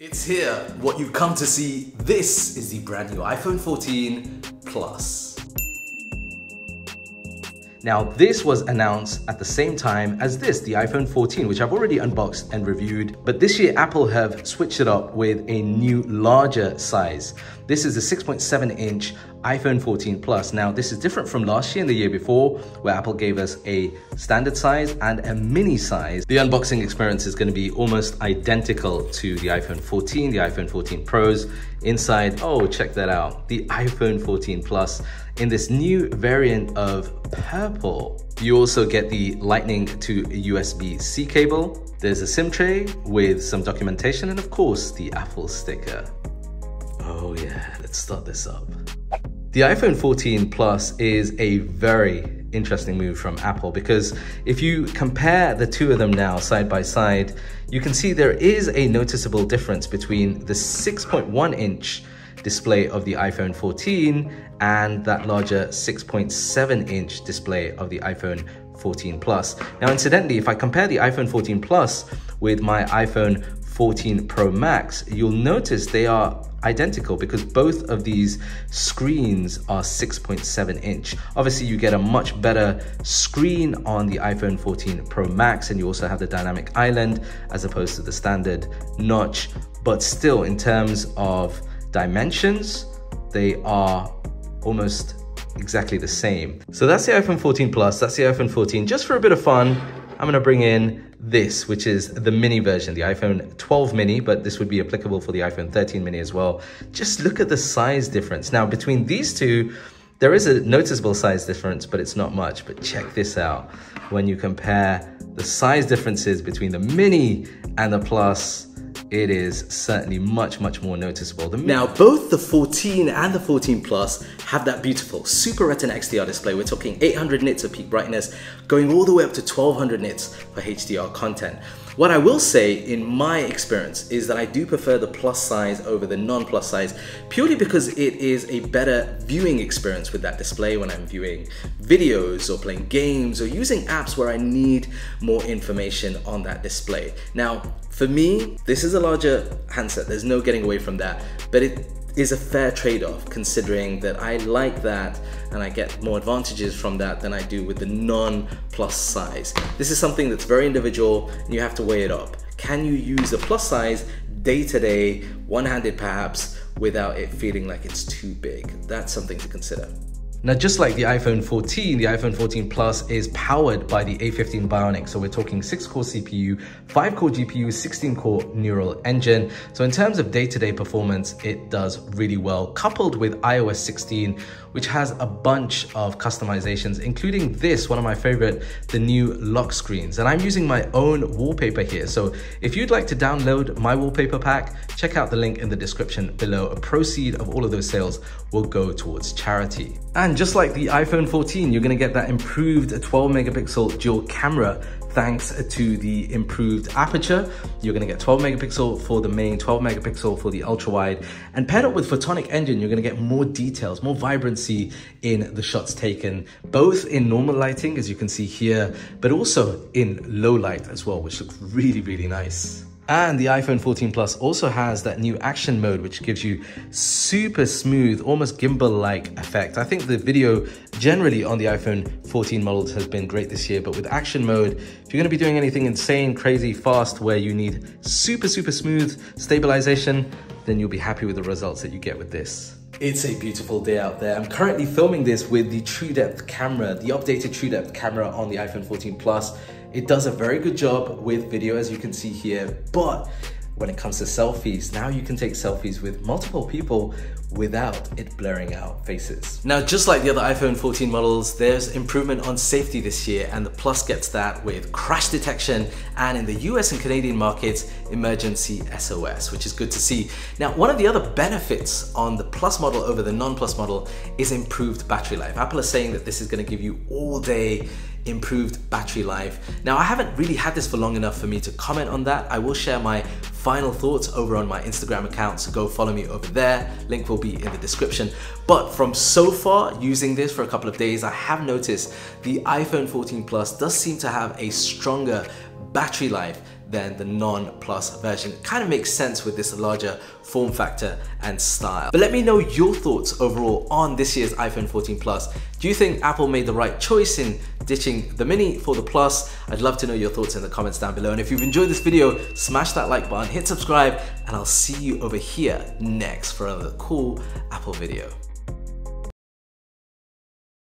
It's here, what you've come to see. This is the brand new iPhone 14 Plus. Now, this was announced at the same time as this, the iPhone 14, which I've already unboxed and reviewed. But this year, Apple have switched it up with a new larger size. This is the 6.7-inch iPhone 14 Plus. Now, this is different from last year and the year before, where Apple gave us a standard size and a mini size. The unboxing experience is going to be almost identical to the iPhone 14, the iPhone 14 Pros. Inside, oh, check that out, the iPhone 14 Plus in this new variant of purple. You also get the Lightning to USB-C cable. There's a SIM tray with some documentation and of course the Apple sticker. Oh yeah, let's start this up. The iPhone 14 Plus is a very interesting move from Apple because if you compare the two of them now side by side, you can see there is a noticeable difference between the 6.1-inch display of the iPhone 14 and that larger 6.7-inch display of the iPhone 14 Plus. Now, incidentally, if I compare the iPhone 14 Plus with my iPhone 14 Pro Max, you'll notice they are identical because both of these screens are 6.7-inch. Obviously, you get a much better screen on the iPhone 14 Pro Max, and you also have the dynamic island as opposed to the standard notch. But still, in terms of dimensions, they are almost exactly the same. So that's the iPhone 14 Plus, that's the iPhone 14. Just for a bit of fun, I'm gonna bring in this, which is the mini version, the iPhone 12 mini, but this would be applicable for the iPhone 13 mini as well. Just look at the size difference. Now, between these two, there is a noticeable size difference, but it's not much. But check this out. When you compare the size differences between the mini and the Plus, it is certainly much more noticeable. Now, both the 14 and the 14 Plus have that beautiful Super Retina XDR display. We're talking 800 nits of peak brightness, going all the way up to 1200 nits for HDR content. What I will say in my experience is that I do prefer the Plus size over the non-Plus size, purely because it is a better viewing experience with that display when I'm viewing videos or playing games or using apps where I need more information on that display. Now, for me, this is a larger handset, there's no getting away from that, but it is a fair trade-off considering that I like that and I get more advantages from that than I do with the non-Plus size. This is something that's very individual and you have to weigh it up. Can you use the Plus size day-to-day, one-handed perhaps, without it feeling like it's too big? That's something to consider. Now, just like the iPhone 14, the iPhone 14 Plus is powered by the A15 Bionic. So we're talking 6-core CPU, 5-core GPU, 16-core neural engine. So in terms of day-to-day performance, it does really well, coupled with iOS 16, which has a bunch of customizations, including this, one of my favorite, the new lock screens. And I'm using my own wallpaper here. So if you'd like to download my wallpaper pack, check out the link in the description below. A proceed of all of those sales will go towards charity. And just like the iPhone 14, you're gonna get that improved 12 megapixel dual camera thanks to the improved aperture. You're gonna get 12 megapixel for the main, 12 megapixel for the ultra wide, and paired up with Photonic Engine, you're gonna get more details, more vibrancy in the shots taken, both in normal lighting, as you can see here, but also in low light as well, which looks really nice. And the iPhone 14 Plus also has that new action mode, which gives you super smooth, almost gimbal-like effect. I think the video generally on the iPhone 14 models has been great this year, but with action mode, if you're gonna be doing anything insane, crazy, fast, where you need super smooth stabilization, then you'll be happy with the results that you get with this. It's a beautiful day out there. I'm currently filming this with the True Depth camera, the updated True Depth camera on the iPhone 14 Plus. It does a very good job with video, as you can see here, but when it comes to selfies, now you can take selfies with multiple people without it blurring out faces. Now, just like the other iPhone 14 models, there's improvement on safety this year, and the Plus gets that with crash detection and, in the US and Canadian markets, emergency SOS, which is good to see. Now, one of the other benefits on the Plus model over the non-Plus model is improved battery life. Apple is saying that this is going to give you all day improved battery life. Now, I haven't really had this for long enough for me to comment on that. I will share my final thoughts over on my Instagram account, so go follow me over there. Link will be in the description. But from so far using this for a couple of days, I have noticed the iPhone 14 Plus does seem to have a stronger battery life than the non-Plus version. It kind of makes sense with this larger form factor and style. But let me know your thoughts overall on this year's iPhone 14 Plus. Do you think Apple made the right choice in ditching the Mini for the Plus? I'd love to know your thoughts in the comments down below. And if you've enjoyed this video, smash that like button, hit subscribe, and I'll see you over here next for another cool Apple video.